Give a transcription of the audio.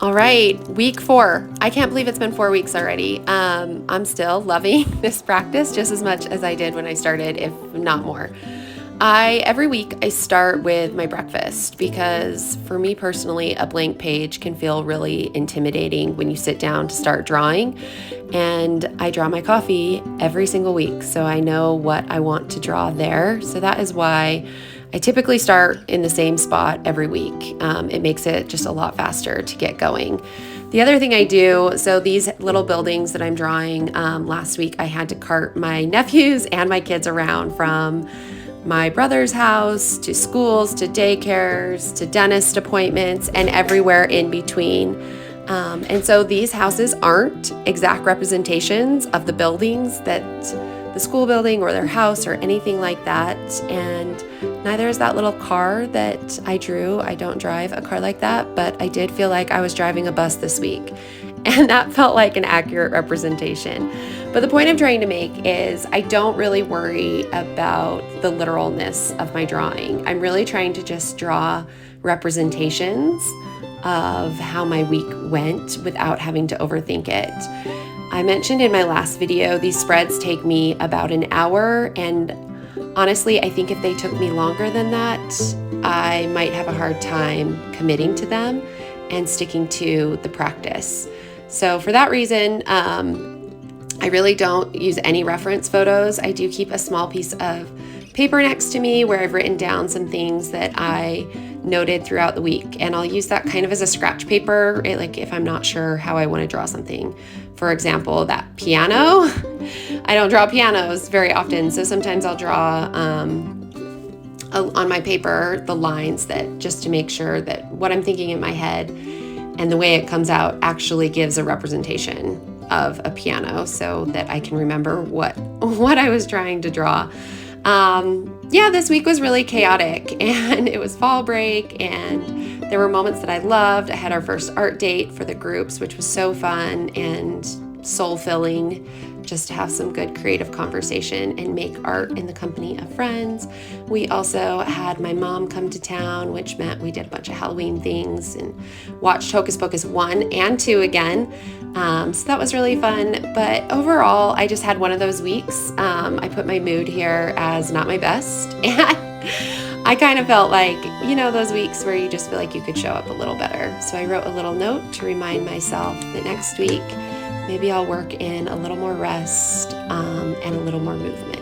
All right, week 4. I can't believe it's been 4 weeks already. I'm still loving this practice just as much as I did when I started, if not more. Every week I start with my breakfast because for me personally, a blank page can feel really intimidating when you sit down to start drawing. And I draw my coffee every single week, so I know what I want to draw there. So that is why I typically start in the same spot every week. It makes it just a lot faster to get going. The other thing I do, so these little buildings that I'm drawing, last week I had to cart my nephews and my kids around from my brother's house to schools to daycares to dentist appointments and everywhere in between. And so these houses aren't exact representations of the buildings that the school building or their house or anything like that. And neither is that little car that I drew. I don't drive a car like that, but I did feel like I was driving a bus this week. And that felt like an accurate representation. But the point I'm trying to make is I don't really worry about the literalness of my drawing. I'm really trying to just draw representations of how my week went without having to overthink it. I mentioned in my last video, these spreads take me about an hour, and honestly, I think if they took me longer than that, I might have a hard time committing to them and sticking to the practice. So for that reason, I really don't use any reference photos. I do keep a small piece of paper next to me where I've written down some things that I noted throughout the week, and I'll use that kind of as a scratch paper, like if I'm not sure how I want to draw something. For example, that piano. I don't draw pianos very often, so sometimes I'll draw on my paper the lines that just to make sure that what I'm thinking in my head and the way it comes out actually gives a representation of a piano so that I can remember what I was trying to draw. This week was really chaotic, and it was fall break, and there were moments that I loved. I had our first art date for the groups, which was so fun and soul-filling, just to have some good creative conversation and make art in the company of friends. We also had my mom come to town, which meant we did a bunch of Halloween things and watched Hocus Pocus 1 and 2 again. So that was really fun. But overall, I just had one of those weeks. I put my mood here as not my best. And I kind of felt like, those weeks where you just feel like you could show up a little better. So I wrote a little note to remind myself that next week, maybe I'll work in a little more rest and a little more movement.